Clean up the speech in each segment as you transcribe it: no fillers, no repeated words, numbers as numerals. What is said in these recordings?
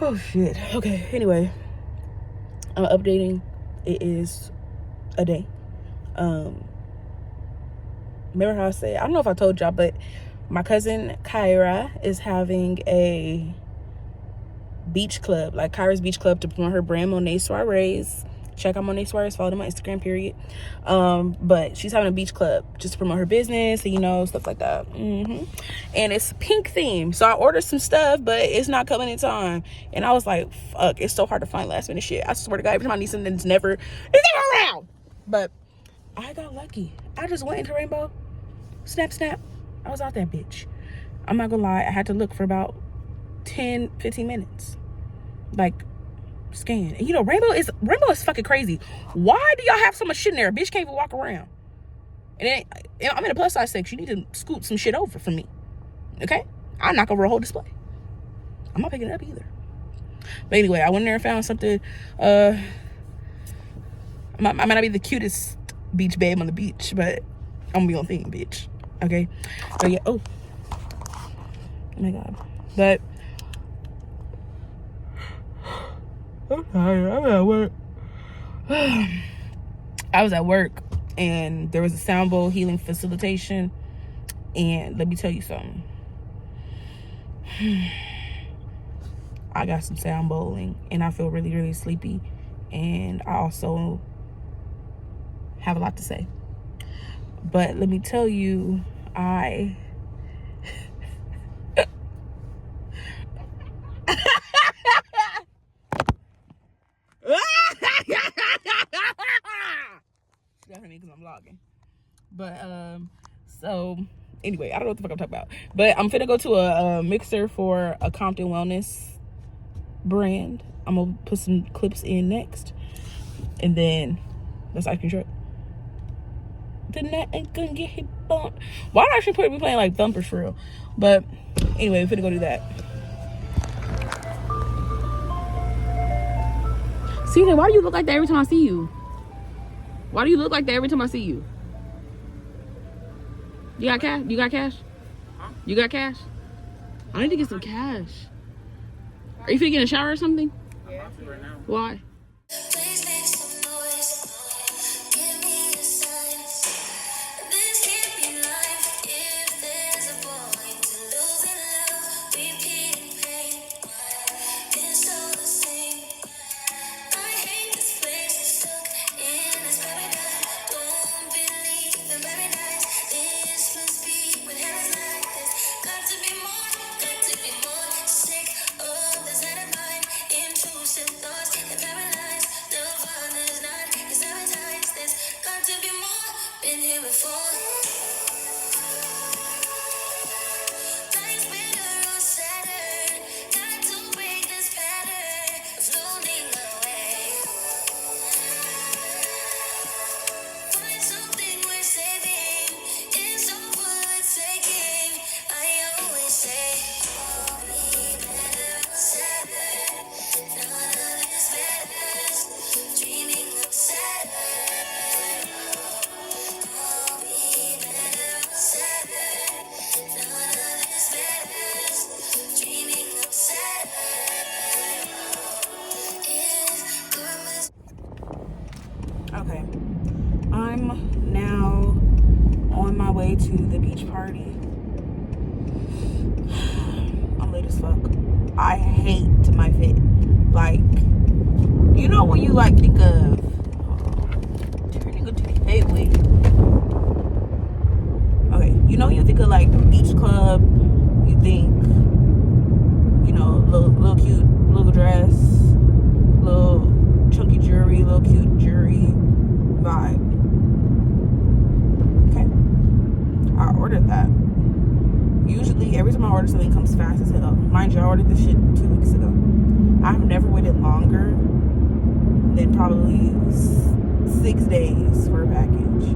Oh shit. Okay, anyway, I'm updating. It is a day. Remember how I said, I don't know if I told y'all, but my cousin Kyra is having a beach club, like Kyra's Beach Club, to promote her brand Monet Soirees. Check out Monet Soirees, follow them on Instagram, period. But she's having a beach club just to promote her business, and, you know, stuff like that. And it's pink theme, so I ordered some stuff, but it's not coming in time. And I was like, fuck, it's so hard to find last minute shit. I swear to God, every time I need something, it's never around. But I got lucky. I just went into Rainbow, snap, I was out that bitch. I'm not gonna lie, I had to look for about 10-15 minutes, like, scan. And you know, Rainbow is fucking crazy. Why do y'all have so much shit in there? A bitch can't even walk around. And then, I'm in a plus size section. You need to scoot some shit over for me, okay? I'm not gonna roll a whole display. I'm not picking it up either. But anyway, I went in there and found something. I might not be the cutest beach babe on the beach, but I'm gonna be on theme, bitch. Okay. But yeah. Oh my God. But I'm tired. I'm at work. I was at work, and there was a sound bowl healing facilitation, and let me tell you something. I got some sound bowling, and I feel really, really sleepy, and I also have a lot to say. But let me tell you, I definitely because I'm vlogging. But so anyway, I don't know what the fuck I'm talking about. But I'm finna go to a mixer for a Compton Wellness brand. I'm gonna put some clips in next, and then that's ice cream truck. Then that ain't gonna get hit bumped. Why not actually be playing like thumpers for real? But anyway, we're finna go do that. See, why do you look like that every time I see you? Why do you look like that every time I see you? You got cash? You got cash? Huh? You got cash? I need to get some cash. Are you finna get in a shower or something? Yeah. I'm about to right now. Why? Okay, I'm now on my way to the beach party. I'm late as fuck. I hate my fit. Like, you know when you like think of turning into the gateway. Okay, you know you think of like the beach club. You think, you know, little cute little dress, little chunky jewelry, little cute jewelry vibe. Okay, I ordered that. Usually every time I order something, it comes fast as hell. Mind you, I ordered this shit 2 weeks ago. I've never waited longer than probably 6 days for a package.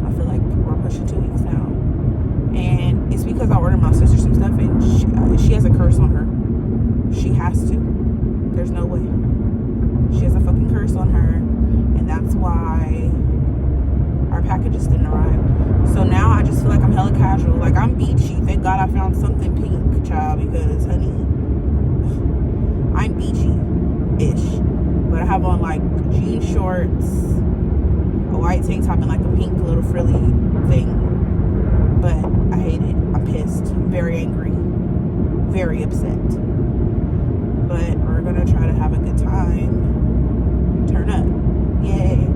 I feel like we're pushing 2 weeks now, and it's because I ordered my sister some stuff, and she has a curse on her. She has to. There's no way. She has a fucking curse on her, and that's why our packages didn't arrive. So now I just feel like I'm hella casual. Like, I I'm beachy. Thank God I found something pink, child, because, honey, I'm beachy-ish. But I have on, like, jean shorts, a white tank top, and, like, a pink little frilly thing. But I hate it. I'm pissed. I'm very angry. Very upset. But we're gonna try to have a good time. Turn up. Yay.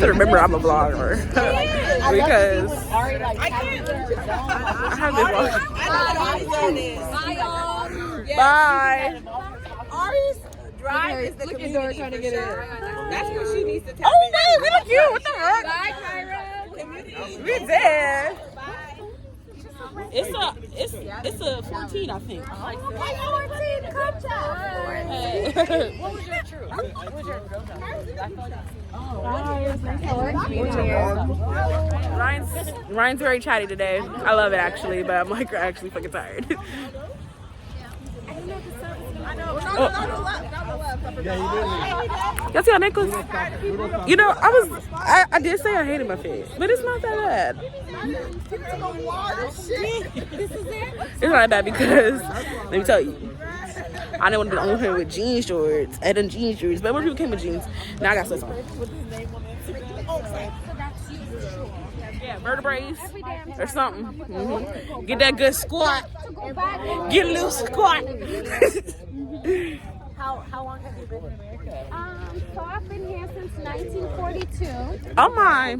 Remember, I'm a vlogger because I have this vlog. Bye. Ari's drive is the community trying to get in. That's what she needs to tell me. Oh wait, we look cute. What the heck? Bye, Kyra. Community. We did. It's a 14, I think. Oh, 14, come down. What was your truth? What was your girl time? Ryan's very chatty today. I love it actually, but I'm like actually fucking tired. Y'all see our necklace? You know, I did say I hated my face, but it's not that bad. It's not that bad because let me tell you, I didn't want to be the only one with jean shorts. I done jean shorts, but more people came with jeans. Now I got stuff on. Yeah, vertebrae or something. Mm-hmm. Get that good squat. Get a little squat. How long have you been in America? So I've been here since 1942. Oh my.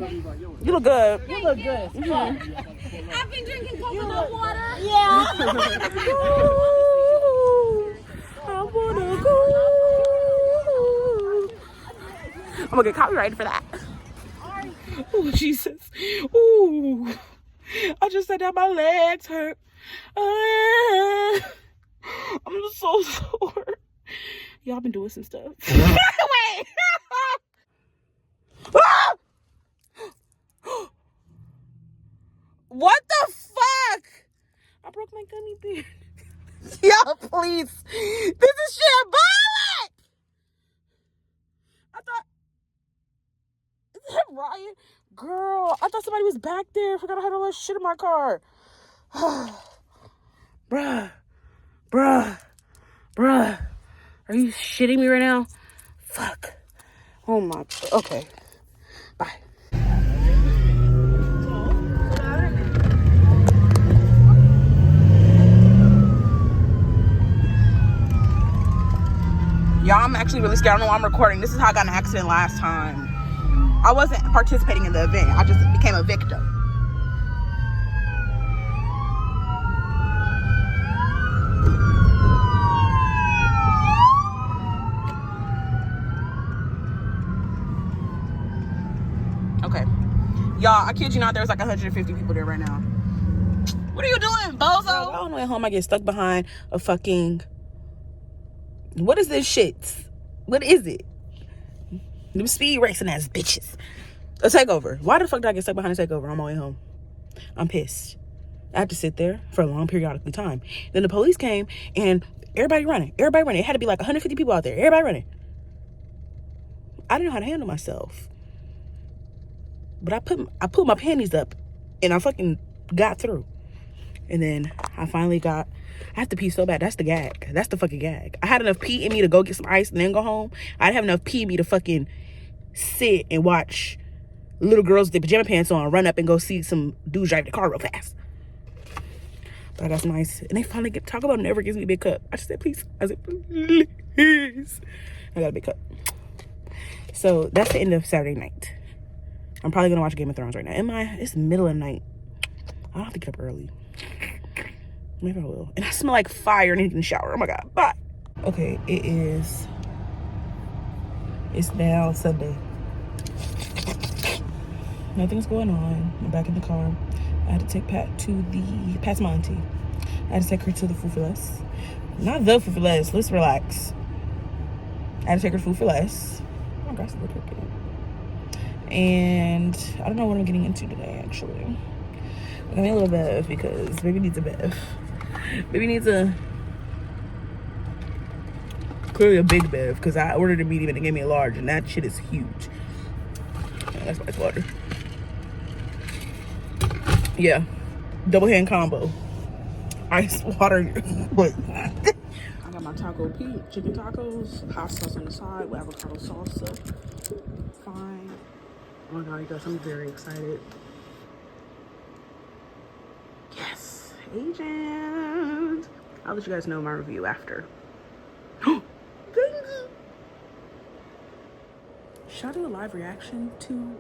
You look good. You look good. Mm-hmm. I've been drinking coconut water. Yeah. I wanna go. I'm gonna get copyrighted for that. Oh, Jesus. Ooh. I just said that my legs hurt. I'm so sore. Y'all been doing some stuff. Wait. What the fuck? I broke my gummy bear. Y'all, please. This is shambolic. I thought. Is that Ryan? Girl, I thought somebody was back there. I forgot I had all that shit in my car. Bruh. Are you shitting me right now? Fuck. Oh my. Okay. Bye. Y'all, I'm actually really scared. I don't know why I'm recording. This is how I got in an accident last time. I wasn't participating in the event. I just became a victim. Okay. Y'all, I kid you not, there's like 150 people there right now. What are you doing, bozo? I don't know, at home I get stuck behind a fucking... What is this shit? What is it? Them speed racing ass bitches. A takeover. Why the fuck did I get stuck behind a takeover on my way home? I'm pissed. I had to sit there for a long periodical time. Then the police came and everybody running. It had to be like 150 people out there. Everybody running. I didn't know how to handle myself. But I put my panties up and I fucking got through. And then I finally got... I have to pee so bad. That's the gag. That's the fucking gag. I had enough pee in me to go get some ice and then go home. I didn't have enough pee in me to fucking sit and watch little girls with their pajama pants on run up and go see some dudes drive the car real fast. But I got some ice. And they finally talk about never gives me a big cup. I just said, please. I said, please. I got a big cup. So that's the end of Saturday night. I'm probably going to watch Game of Thrones right now. It's the middle of the night. I don't have to get up early. Maybe I will. And I smell like fire and I need to shower. Oh my God. Bye. Okay, it's now Sunday. Nothing's going on. I'm back in the car. I had to take Pat to Pat's my auntie. I had to take her to the Food for Less. Not the Food for Less. Let's relax. I had to take her to Food for Less. Oh my gosh, look at it. And I don't know what I'm getting into today, actually. I'm getting a little bev because baby needs a bev. Baby needs clearly a big bev because I ordered a medium and it gave me a large, and that shit is huge. Yeah, that's ice water. Yeah, double hand combo. Ice water. Wait. I got my taco chicken tacos, hot sauce on the side with avocado salsa. Fine. Oh my God, you guys, I'm very excited. Yes, agent. I'll let you guys know my review after. Should I do a live reaction to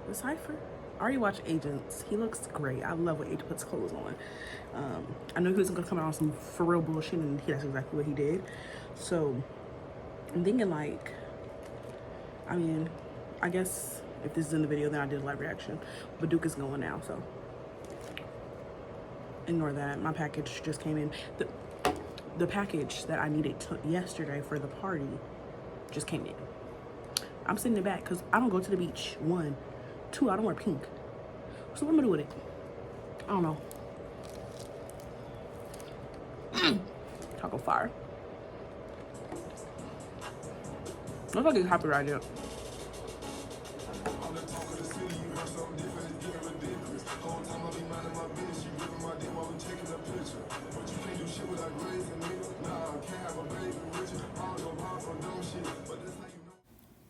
the cipher? I already watched Agents. He looks great. I love when Agent puts clothes on. I knew he was gonna come out on some for real bullshit, and that's exactly what he did. So I'm thinking like, I mean, I guess if this is in the video, then I did a live reaction. But Duke is going now, so ignore that. My package just came in. The package that I needed yesterday for the party just came in. I'm sending it back because I don't go to the beach. 1, 2, I don't wear pink. So what am I gonna do with it? I don't know. Taco fire. Looks like it's copyrighted.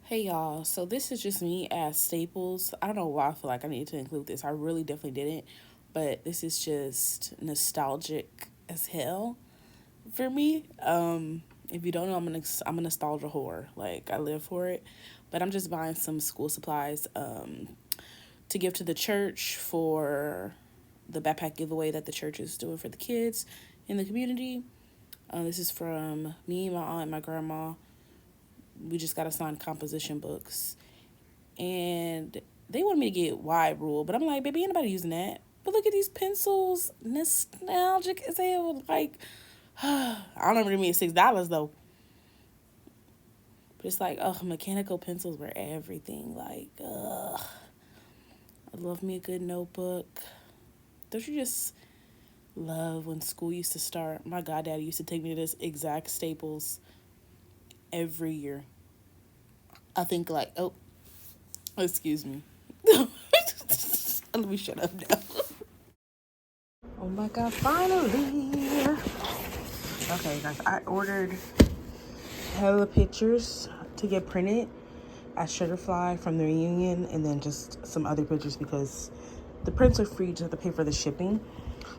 Hey y'all, so this is just me at Staples. I don't know why I feel like I needed to include this. I really definitely didn't, but this is just nostalgic as hell for me. If you don't know, I'm a nostalgia whore. Like, I live for it. But I'm just buying some school supplies to give to the church for the backpack giveaway that the church is doing for the kids in the community. This is from me, my aunt, my grandma. We just got assigned composition books, and they wanted me to get wide rule, but I'm like, baby, ain't nobody using that. But look at these pencils, nostalgic as hell. Like, I don't remember me at $6 though. But it's like, mechanical pencils were everything. Like, I love me a good notebook. Don't you just love when school used to start? My goddaddy used to take me to this exact Staples every year. I think like, oh, excuse me. Let me shut up now. Oh my God, finally. Okay, guys, I ordered hella pictures to get printed at Shutterfly from the reunion, and then just some other pictures because the prints are free, you just have to pay for the shipping.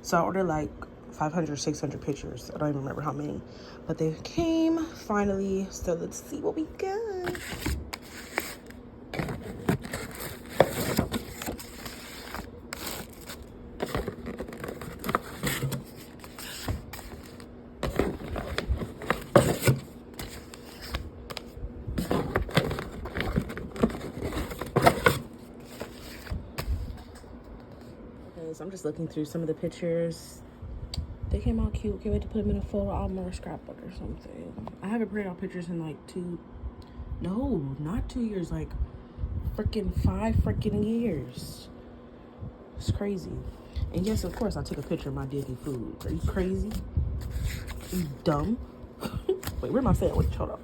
So I ordered like 500 or 600 pictures. I don't even remember how many, but they came finally. So let's see what we got. Okay, so I'm just looking through some of the pictures. They came out cute. Can't wait to put them in a photo album or a scrapbook or something. I haven't printed out pictures in like not 2 years, like freaking 5 freaking years. It's crazy. And yes, of course, I took a picture of my Disney food. Are you crazy? Are you dumb? Wait, where's my sandwich? Hold on.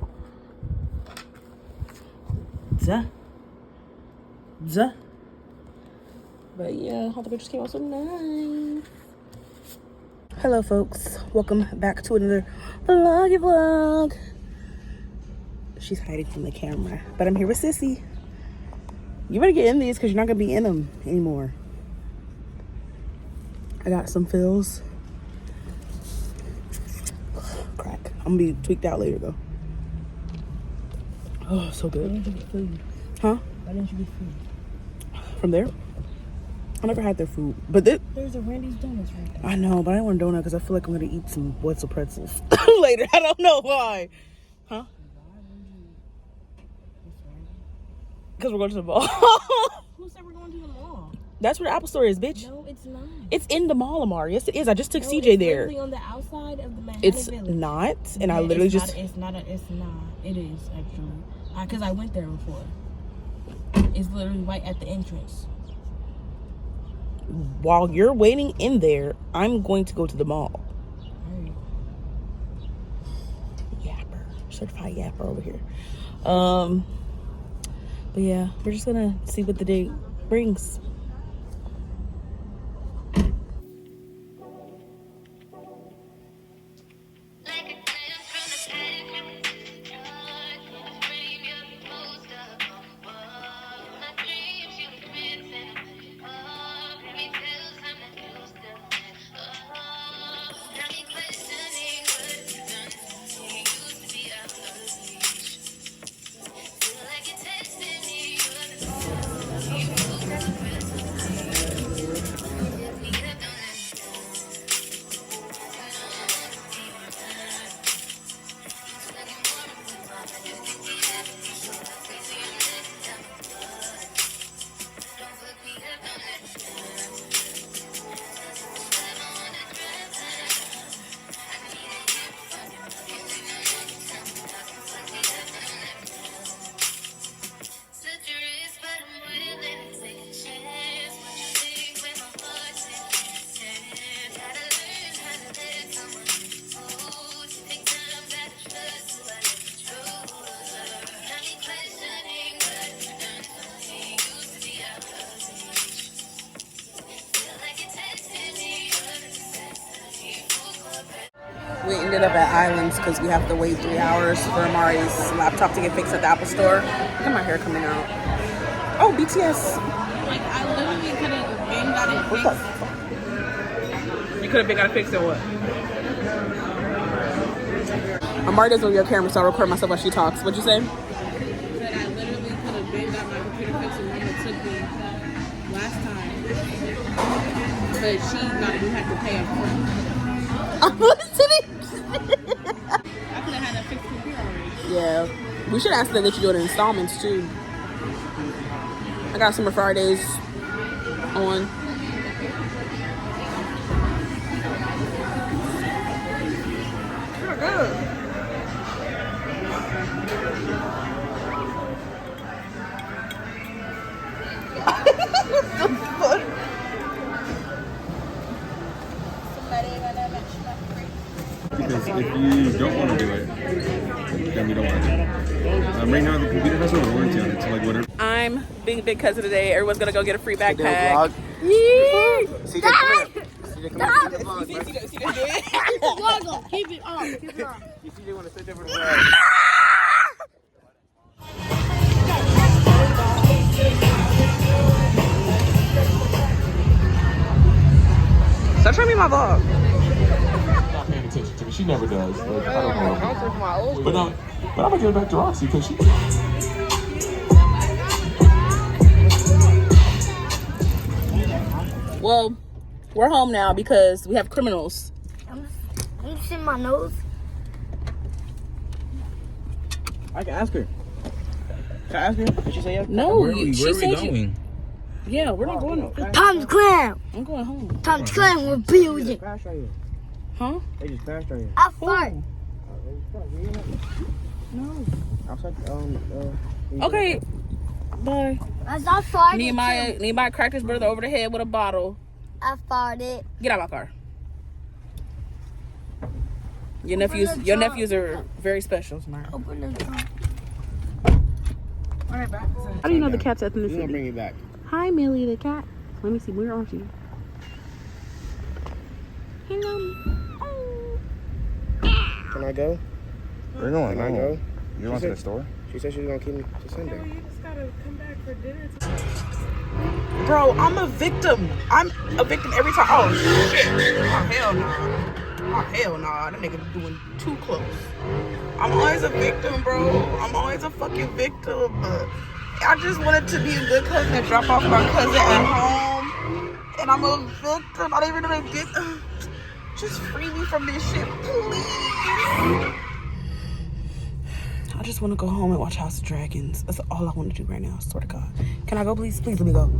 Duh. But yeah, all the pictures came out so nice. Hello folks, welcome back to another vlog. She's hiding from the camera, but I'm here with Sissy. You better get in these because you're not gonna be in them anymore. I got some fills. Crack. I'm gonna be tweaked out later though. Oh, so good. Why didn't you get food? Huh? Why didn't you get food? From there? I never had their food, but there's a Randy's Donuts right there. I know, but I don't want a donut because I feel like I'm gonna eat some Wetzel pretzels later. I don't know why. Huh? Because we're going to the mall. Who said we're going to the mall? That's where the Apple Store is, bitch. No, it's not. It's in the mall, Amar. Yes, it is. I just took CJ there. It's on the outside of the Manhattan It's Village. not, and I literally It's not. It is actually. Because I went there before. It's literally right at the entrance. While you're waiting in there, I'm going to go to the mall. Right. Yapper, certified yapper over here. But yeah, we're just gonna see what the day brings. We ended up at Islands because we have to wait 3 hours for Amari's laptop to get fixed at the Apple Store. Look at my hair coming out. Oh, BTS. Like, I literally could have been got it What fixed. the fuck? You could have been got it fixed or what? Amari doesn't know your camera, so I'll record myself while she talks. What'd you say? That I literally could have been got my computer fixed and it took me last time. But she thought we had to pay up front. I'm listening. I could have had that fixed computer already. Yeah. We should ask them that you do it in installments too. I got Summer Fridays on. You're good. Because if you don't want to do it, then we don't want to do it. Right now, the computer has a warranty on it, so like whatever. I'm big cousin today. Everyone's gonna go get a free backpack. CJ, come here. CJ, come here. Keep it on. Keep it on. You CJ want to switch over to vlog. Stop showing me my vlog. Not paying attention to me. She never does. Like, I don't know. But I'm gonna give it back to Roxy because she. Well, we're home now because we have criminals. Can you see my nose? I can ask her. Can I ask her? Did she say yes? No, Where she are we said going? Yeah, we're not going. Times Square. I'm going home. Times Square we're building. They just passed right here. Huh? They just passed right here. I fart. No. Outside, Okay. Bye. As I farted. Nehemiah cracked his brother over the head with a bottle. I farted. Get out of my car. Your nephews are very special, Samara. Open the trunk. How do you know the cat's We're gonna ethnicity? bring it back. Hi, Millie the cat. Let me see. Where are you? Hello. Can I go? We're going. Can I go? You're going to the store? She said she was gonna keep me to Sunday. You just gotta come back for dinner. Bro, I'm a victim. I'm a victim every time. Oh, shit. Oh, hell no. Oh, hell nah. That nigga doing too close. I'm always a victim, bro. I'm always a fucking victim. I just wanted to be a good cousin and drop off my cousin at home. and I'm a victim. Not even a victim. Just free me from this shit, please. I just want to go home and watch House of Dragons. That's all I want to do right now. I swear to God. Can I go, please? Please let me go.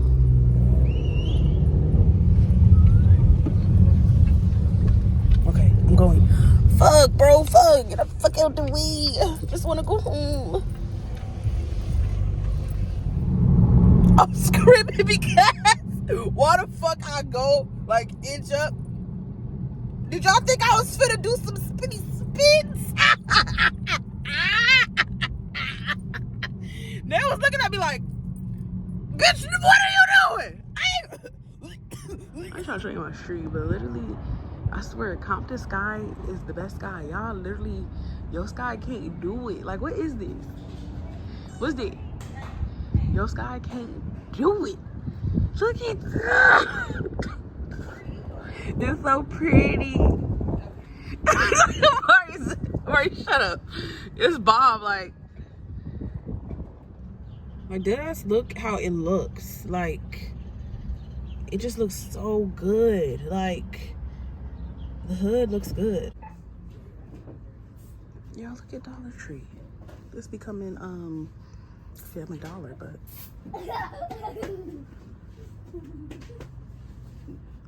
Okay, I'm going. Fuck, bro. Fuck. Get the fuck out the way. Just want to go home. I'm screaming because why the fuck I go like inch up? Did y'all think I was finna do some spinny spins? They was looking at me like, bitch, what are you doing? I ain't trying to show you my street, but literally, I swear, Compton Sky is the best sky. Y'all literally, your sky can't do it. Like, what is this? What's this? Your sky can't do it. Look at it's so pretty. Mari, shut up. It's Bob, like dead ass, look how it looks. Like, it just looks so good. Like, the hood looks good. Yeah, look at Dollar Tree. This becoming Family Dollar, but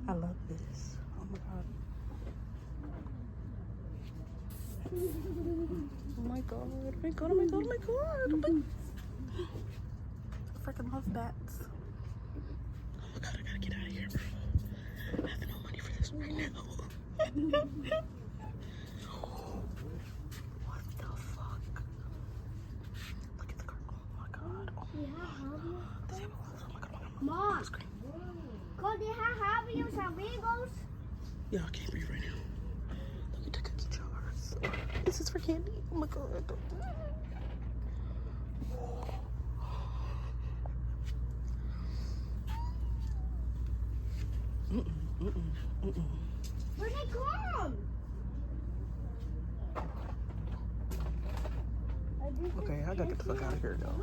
I love this. Oh my God. Oh my God. Oh my God. Oh my God. Oh my God. Oh my... I freaking love bats. Oh my God, I gotta get out of here, bro. I have no money for this right now. What the fuck? Look at the car. Oh my God. Oh my God. The table was. Oh my God. Mom, could you have you some amigos? Yeah, I can't breathe right now. Look at the cookie jars. This is for candy. Oh my God. Where'd they come? Okay, I gotta get the fuck out of here, though.